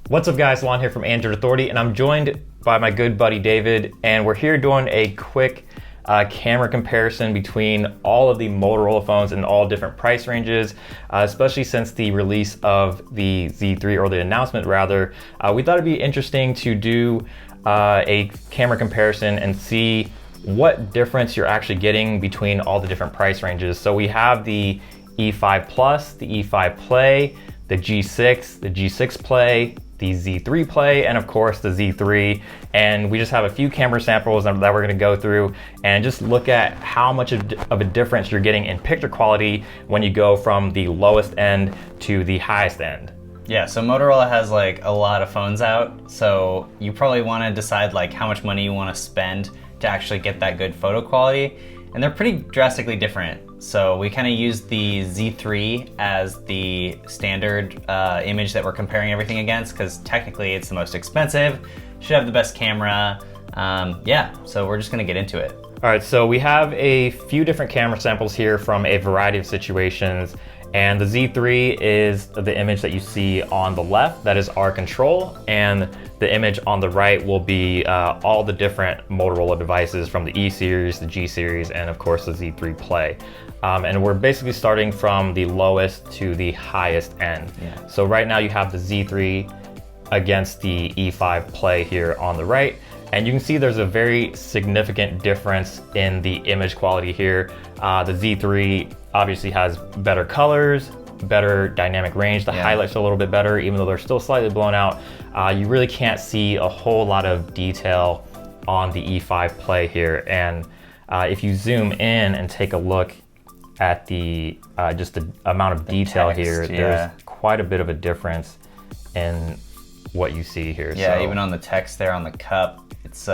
What's up guys, Lanh here from Android Authority, and I'm joined by my good buddy David, and we're here doing a quick camera comparison between all of the Motorola phones in all different price ranges, especially since the release of the Z3, or the announcement rather. We thought it'd be interesting to do a camera comparison and see what difference you're actually getting between all the different price ranges. So we have the E5 Plus, the E5 Play, the G6, the G6 Play, the Z3 Play, and of course the Z3. And we just have a few camera samples that we're gonna go through and just look at how much of a difference you're getting in picture quality when you go from the lowest end to the highest end. Yeah, so Motorola has like a lot of phones out, so you probably wanna decide like how much money you wanna spend to actually get that good photo quality. And they're pretty drastically different. So we kind of used the Z3 as the standard image that we're comparing everything against, because technically it's the most expensive, should have the best camera. Yeah, so we're just gonna get into it. All right, so we have a few different camera samples here from a variety of situations. And the Z3 is the image that you see on the left, that is our control, and the image on the right will be all the different Motorola devices from the E series, the G series, and of course the Z3 Play. And we're basically starting from the lowest to the highest end. Yeah. So right now you have the Z3 against the E5 Play here on the right. And you can see there's a very significant difference in the image quality here. The Z3 obviously has better colors, better dynamic range. The highlights are a little bit better, even though they're still slightly blown out. You really can't see a whole lot of detail on the E5 Play here. And if you zoom in and take a look at the just the amount of detail here, there's quite a bit of a difference in what you see here. Yeah, so even on the text there on the cup, it's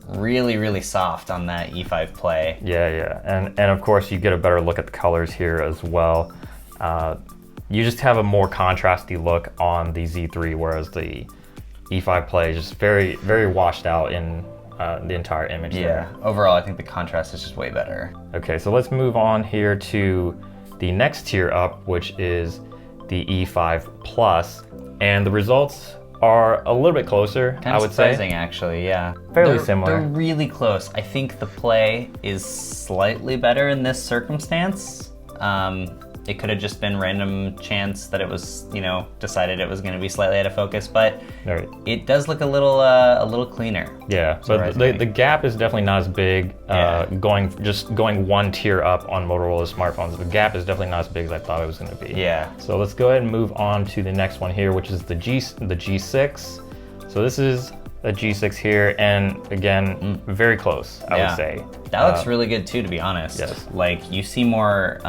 really, really soft on that E5 Play. Yeah, and of course you get a better look at the colors here as well. You just have a more contrasty look on the Z3, whereas the E5 Play is just very, very washed out in the entire image there. Overall I think the contrast is just way better. Okay, so let's move on here to the next tier up, which is the E5 Plus, and the results are a little bit closer, I would say. Surprising, actually, yeah. Fairly similar. They're really close. I think the Play is slightly better in this circumstance. It could have just been random chance that it was, you know, decided it was going to be slightly out of focus, but it does look a little cleaner. Yeah, but the gap is definitely not as big. Going one tier up on Motorola smartphones, the gap is definitely not as big as I thought it was going to be. Yeah. So let's go ahead and move on to the next one here, which is the G6. So this is a G6 here, and again, very close, I would say. That looks really good too, to be honest. Yes. Like, you see more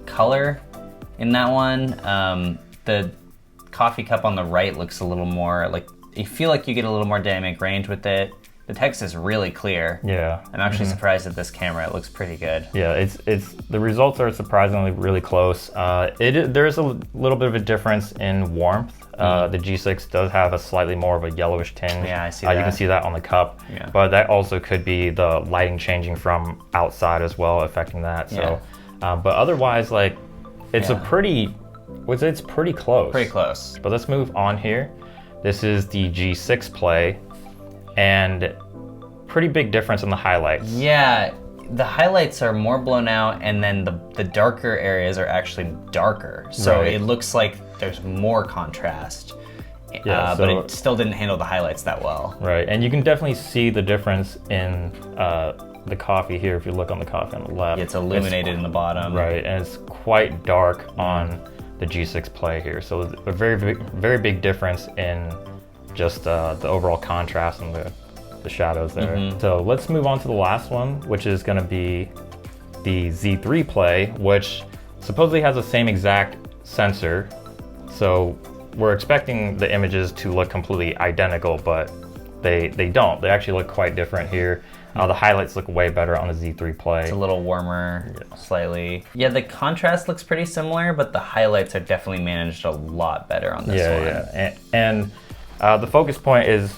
color in that one. The coffee cup on the right looks a little more like, you feel like you get a little more dynamic range with it. The text is really clear. Yeah. I'm actually surprised at this camera. It looks pretty good. Yeah, it's the results are surprisingly really close. There's a little bit of a difference in warmth. The G6 does have a slightly more of a yellowish tinge. Yeah, I see that. You can see that on the cup. Yeah. But that also could be the lighting changing from outside as well, affecting that. So, but otherwise, like, it's it's pretty close. Pretty close. But let's move on here. This is the G6 Play, and pretty big difference in the highlights. Yeah, the highlights are more blown out, and then the darker areas are actually darker. So it looks like there's more contrast. Yeah, but it still didn't handle the highlights that well. Right, and you can definitely see the difference in the coffee here if you look on the coffee on the left. Yeah, it's illuminated in the bottom. Right, and it's quite dark on the G6 Play here. So a very big difference in just the overall contrast and the shadows there. So let's move on to the last one, which is gonna be the Z3 Play, which supposedly has the same exact sensor. So we're expecting the images to look completely identical, but they don't. They actually look quite different here. The highlights look way better on the Z3 Play. It's a little warmer, slightly. Yeah, the contrast looks pretty similar, but the highlights are definitely managed a lot better on this one. Yeah, and the focus point is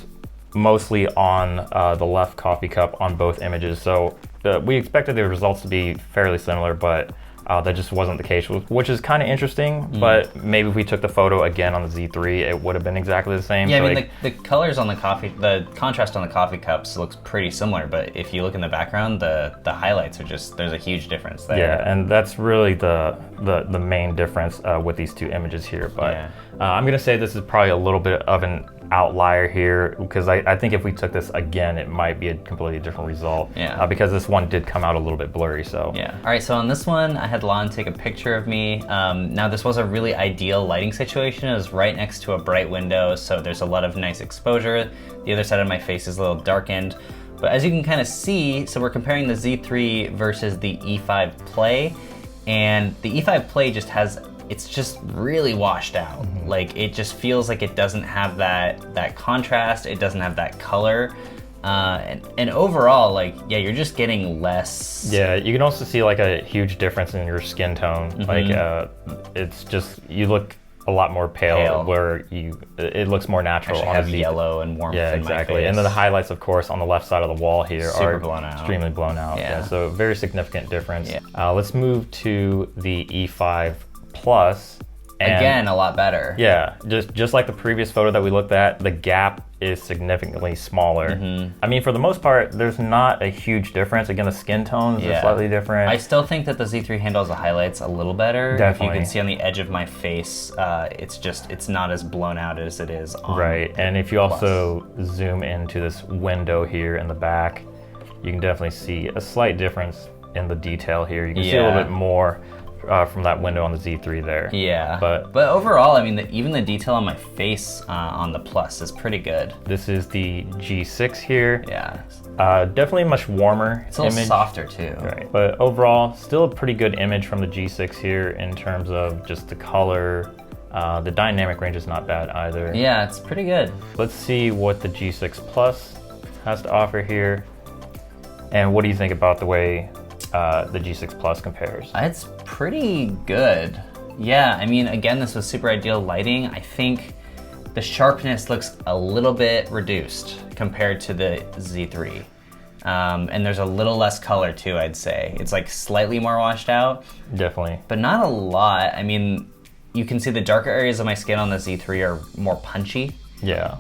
mostly on the left coffee cup on both images. So we expected the results to be fairly similar, but That just wasn't the case, which is kind of interesting, but maybe if we took the photo again on the Z3, it would have been exactly the same. Yeah, so I mean, the colors on the contrast on the coffee cups looks pretty similar, but if you look in the background, the highlights are just, there's a huge difference there. Yeah, and that's really the main difference with these two images here. But I'm gonna say this is probably a little bit of an outlier here, because I think if we took this again, it might be a completely different result. Yeah. Because this one did come out a little bit blurry, so. Yeah. All right, so on this one, I had Lanh take a picture of me. Now this was a really ideal lighting situation. It was right next to a bright window, so there's a lot of nice exposure. The other side of my face is a little darkened. But as you can kind of see, so we're comparing the Z3 versus the E5 Play, and the E5 Play just has, it's just really washed out. Like, it just feels like it doesn't have that contrast, it doesn't have that color. And overall, like, yeah, you're just getting less. Yeah, you can also see like a huge difference in your skin tone. Like, it's just, you look a lot more pale. Where it looks more natural. Actually have yellow and warmth Yeah, in exactly. my face. And then the highlights, of course, on the left side of the wall here Super are blown out. extremely blown out. Yeah. So very significant difference. Yeah. Let's move to the E5 Plus. And again, a lot better. Yeah, just like the previous photo that we looked at, the gap is significantly smaller. I mean, for the most part, there's not a huge difference. Again, the skin tones are slightly different. I still think that the Z3 handles the highlights a little better. Definitely. If you can see on the edge of my face, it's not as blown out as it is on Right, and if you also zoom into this window here in the back, you can definitely see a slight difference in the detail here. You can see a little bit more from that window on the Z3 there. Yeah, but overall, I mean, even the detail on my face on the Plus is pretty good. This is the G6 here. Yeah. Definitely much warmer. It's a little softer too. Right, but overall, still a pretty good image from the G6 here in terms of just the color. The dynamic range is not bad either. Yeah, it's pretty good. Let's see what the G6 Plus has to offer here. And what do you think about the way the G6 Plus compares? It's pretty good. Yeah, I mean, again, this was super ideal lighting. I think the sharpness looks a little bit reduced compared to the Z3. And there's a little less color too, I'd say. It's like slightly more washed out. Definitely. But not a lot. I mean, you can see the darker areas of my skin on the Z3 are more punchy. Yeah.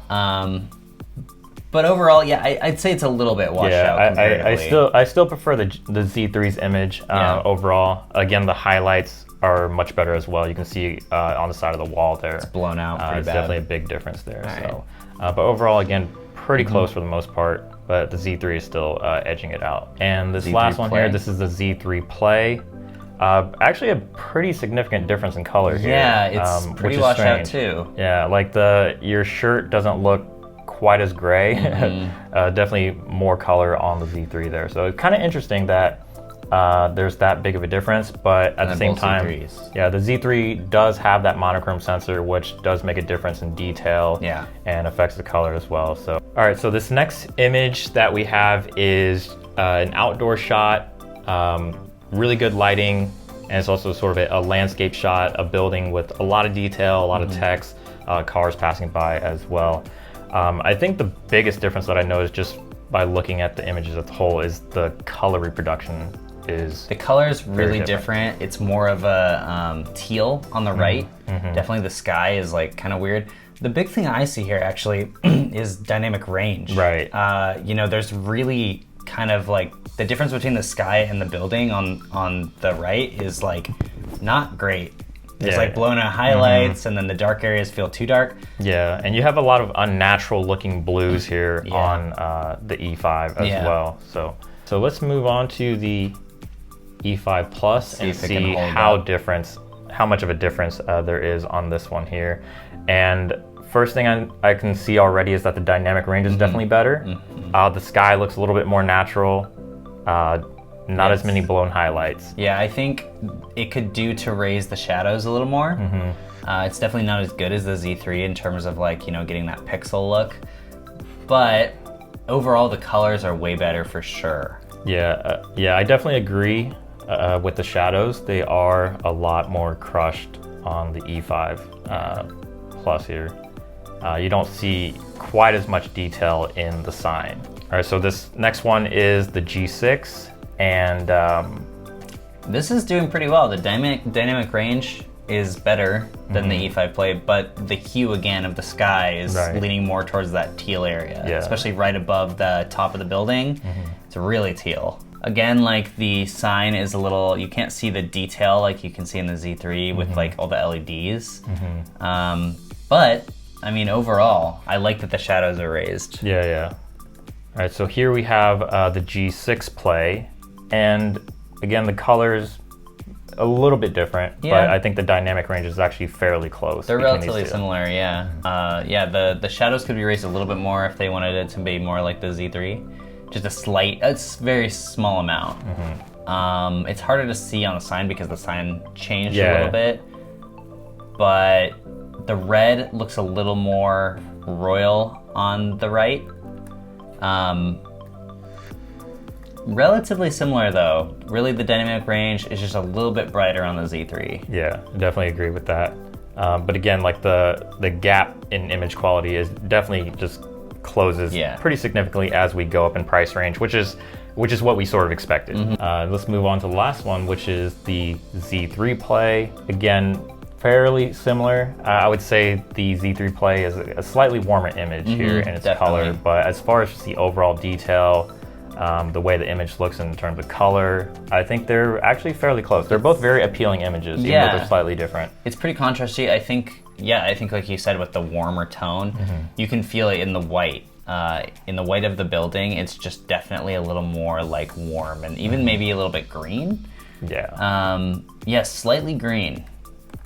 But overall, yeah, I'd say it's a little bit washed out comparatively. I still prefer the Z3's image overall. Again, the highlights are much better as well. You can see on the side of the wall there. It's blown out pretty it's bad. definitely a big difference there. So, but overall, again, pretty close for the most part. But the Z3 is still edging it out. And this Z3 last one Play. here, this is the Z3 Play. Actually, a pretty significant difference in color here. Yeah, it's pretty washed out too. Yeah, like your shirt doesn't look quite as gray. Definitely more color on the Z3 there. So it's kind of interesting that there's that big of a difference, but at the same time, Z3s. yeah, the Z3 does have that monochrome sensor, which does make a difference in detail and affects the color as well. So, all right, so this next image that we have is an outdoor shot, really good lighting, and it's also sort of a landscape shot, a building with a lot of detail, a lot of text, cars passing by as well. I think the biggest difference that I noticed just by looking at the images as a whole is the color reproduction is the color is really different. It's more of a teal on the right. Definitely the sky is like kind of weird. The big thing I see here actually is dynamic range. Right. You know, there's really kind of like the difference between the sky and the building on the right is like not great. There's like blown out highlights and then the dark areas feel too dark. Yeah, and you have a lot of unnatural looking blues here on the E5 as well. So let's move on to the E5 Plus and see how much of a difference there is on this one here. And first thing I can see already is that the dynamic range is definitely better. The sky looks a little bit more natural. Not as many blown highlights. Yeah, I think it could do to raise the shadows a little more. It's definitely not as good as the Z3 in terms of like, you know, getting that pixel look. But overall, the colors are way better for sure. Yeah, I definitely agree with the shadows. They are a lot more crushed on the E5 Plus here. You don't see quite as much detail in the sign. All right, so this next one is the G6. And This is doing pretty well. The dynamic range is better than the E5 Play, but the hue again of the sky is leaning more towards that teal area, especially right above the top of the building. It's really teal. Again, like the sign is a little, you can't see the detail like you can see in the Z3 with like all the LEDs. But I mean, overall, I like that the shadows are raised. Yeah. All right, so here we have the G6 Play, and again, the colors a little bit different, but I think the dynamic range is actually fairly close. They're relatively similar, the shadows could be raised a little bit more if they wanted it to be more like the Z3. Just a slight, it's very small amount. It's harder to see on the sign because the sign changed a little bit, but the red looks a little more royal on the right. Relatively similar though. Really the dynamic range is just a little bit brighter on the Z3. Yeah, definitely agree with that. But again, like the gap in image quality is definitely just closes pretty significantly as we go up in price range, which is what we sort of expected. Let's move on to the last one, which is the Z3 Play. Again, fairly similar. I would say the Z3 Play is a slightly warmer image here in its color, but as far as just the overall detail, the way the image looks in terms of color, I think they're actually fairly close. They're both very appealing images, even though they're slightly different. It's pretty contrasty. I think like you said, with the warmer tone, you can feel it in the white. In the white of the building, it's just definitely a little more like warm and even maybe a little bit green. Slightly green.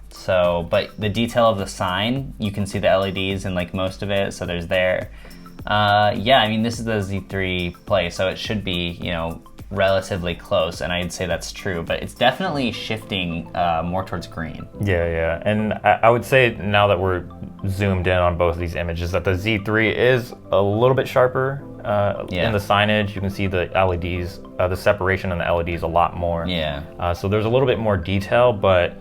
So, but the detail of the sign, you can see the LEDs in like most of it, so there's there. I mean, this is the Z3 Play, so it should be, relatively close, and I'd say that's true, but it's definitely shifting more towards green. Yeah, and I would say now that we're zoomed in on both of these images that the Z3 is a little bit sharper in the signage. You can see the LEDs, the separation in the LEDs a lot more. So there's a little bit more detail, but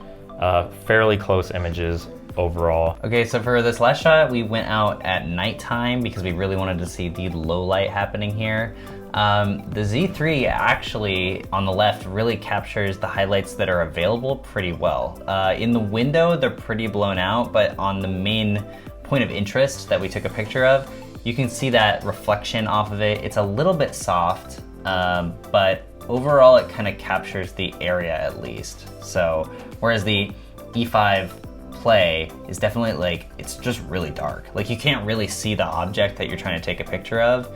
fairly close images overall. Okay, so for this last shot, we went out at nighttime because we really wanted to see the low light happening here. The Z3 actually, on the left, really captures the highlights that are available pretty well. In the window, they're pretty blown out, but on the main point of interest that we took a picture of, you can see that reflection off of it. It's a little bit soft, but overall it kind of captures the area at least. So, whereas the E5 Play is definitely like, it's just really dark. Like you can't really see the object that you're trying to take a picture of.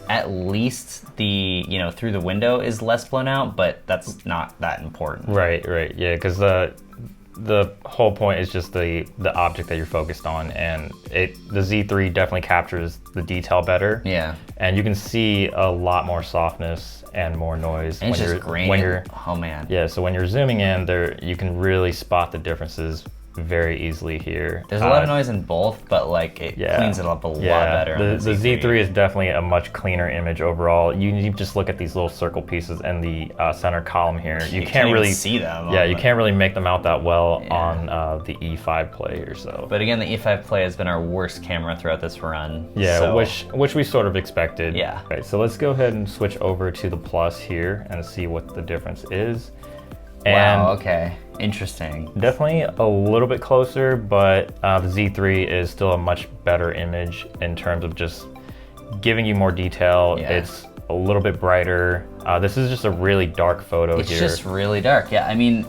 At least the, through the window is less blown out, but that's not that important. Right, yeah, because the whole point is just the object that you're focused on, and the Z3 definitely captures the detail better. And you can see a lot more softness and more noise. And it's just grainy. Oh man. Yeah, so when you're zooming in there, you can really spot the differences very easily here. There's a lot of noise in both, but like it cleans it up a lot better. The Z3 is definitely a much cleaner image overall. You just look at these little circle pieces in the center column here. You can't really see them. You can't really make them out that well on the E5 Play or so. But again, the E5 Play has been our worst camera throughout this run. Which we sort of expected. Right, so let's go ahead and switch over to the Plus here and see what the difference is. Wow, okay. Interesting. Definitely a little bit closer, but the Z3 is still a much better image in terms of just giving you more detail. It's a little bit brighter. This is just a really dark photo here. It's just really dark. Yeah, I mean,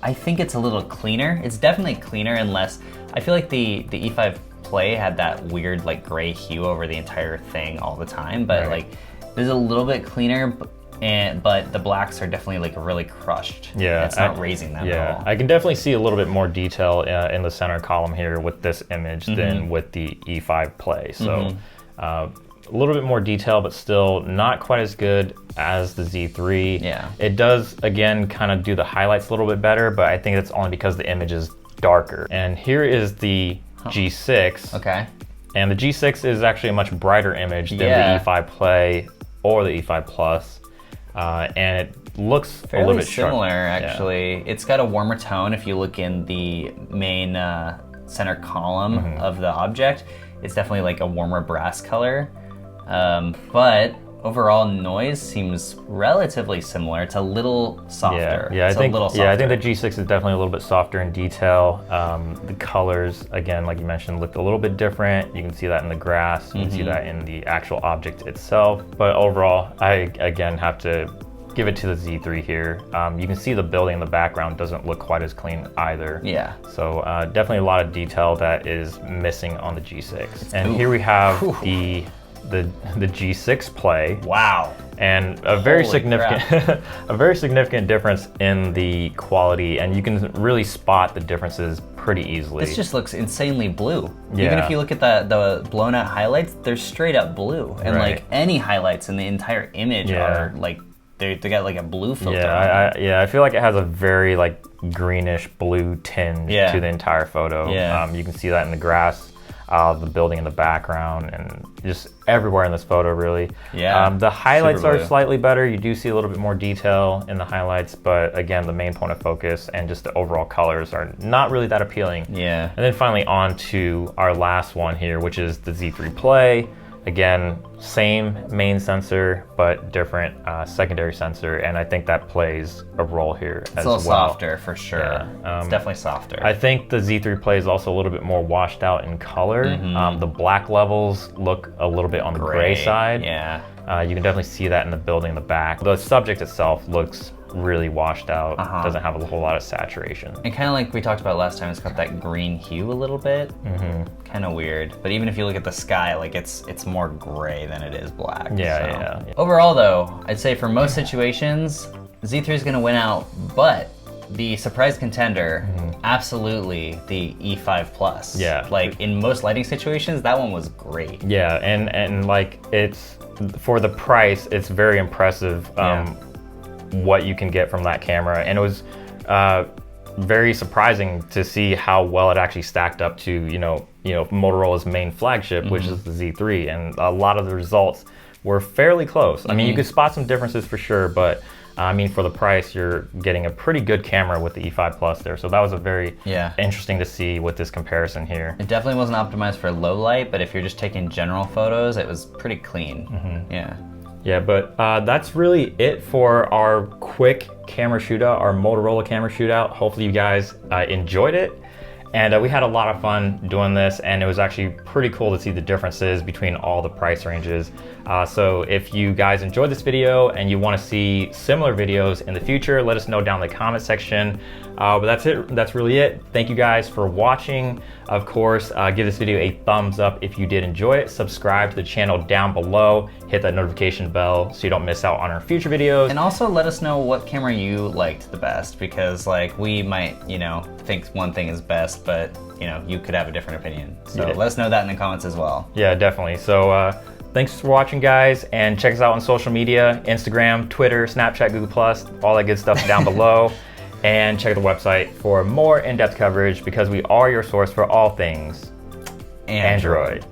I think it's a little cleaner. It's definitely cleaner and less, I feel like the E5 Play had that weird like gray hue over the entire thing all the time, but like this is a little bit cleaner, but the blacks are definitely like really crushed. It's not raising them at all. I can definitely see a little bit more detail in the center column here with this image than with the E5 Play. So a little bit more detail, but still not quite as good as the Z3. It does, again, kind of do the highlights a little bit better, but I think it's only because the image is darker. And here is the G6. Okay. And the G6 is actually a much brighter image than the E5 Play or the E5 Plus. And it looks fairly a little bit similar, actually. It's got a warmer tone if you look in the main center column of the object. It's definitely like a warmer brass color. But overall noise seems relatively similar. It's a little softer. I think the G6 is definitely a little bit softer in detail. The colors, again, like you mentioned, look a little bit different. You can see that in the grass. You can see that in the actual object itself. But overall, I again have to give it to the Z3 here. You can see the building in the background doesn't look quite as clean either. Yeah. So definitely a lot of detail that is missing on the G6. And here we have the G6 Play. Wow. And a very significant a very significant difference in the quality, and you can really spot the differences pretty easily. This just looks insanely blue. Yeah. Even if you look at the blown out highlights, they're straight up blue. And like any highlights in the entire image are like they got like a blue filter. I feel like it has a very like greenish blue tinge to the entire photo. You can see that in the grass, the building in the background, and just everywhere in this photo, really. The highlights are slightly better. You do see a little bit more detail in the highlights, but again, the main point of focus and just the overall colors are not really that appealing. And then finally on to our last one here, which is the Z3 Play. Again, same main sensor, but different secondary sensor, and I think that plays a role here as well. It's a little softer for sure. It's definitely softer. I think the Z3 Play is also a little bit more washed out in color. The black levels look a little bit on the gray side. You can definitely see that in the building in the back. The subject itself looks really washed out, doesn't have a whole lot of saturation. And kind of like we talked about last time, it's got that green hue a little bit. Kind of weird. But even if you look at the sky, like it's more gray than it is black. Overall though, I'd say for most situations, Z3 is gonna win out, but the surprise contender, absolutely the E5 Plus. Like in most lighting situations, that one was great. And like it's, for the price, it's very impressive what you can get from that camera. And it was very surprising to see how well it actually stacked up to, you know, Motorola's main flagship, which is the Z3. And a lot of the results were fairly close. I mean, you could spot some differences for sure, but I mean, for the price, you're getting a pretty good camera with the E5 Plus there. So that was a very interesting to see with this comparison here. It definitely wasn't optimized for low light, but if you're just taking general photos, it was pretty clean. But that's really it for our quick camera shootout, our Motorola camera shootout. Hopefully you guys enjoyed it. And we had a lot of fun doing this, and it was actually pretty cool to see the differences between all the price ranges. So if you guys enjoyed this video and you want to see similar videos in the future, let us know down in the comment section. But that's it. That's really it. Thank you guys for watching. Of course, give this video a thumbs up if you did enjoy it. Subscribe to the channel down below. Hit that notification bell so you don't miss out on our future videos. And also let us know what camera you liked the best, because like we might, think one thing is best, but you could have a different opinion. So let us know that in the comments as well. Yeah, definitely. So thanks for watching, guys, and check us out on social media, Instagram, Twitter, Snapchat, Google+, all that good stuff down below. And check the website for more in-depth coverage, because we are your source for all things Android.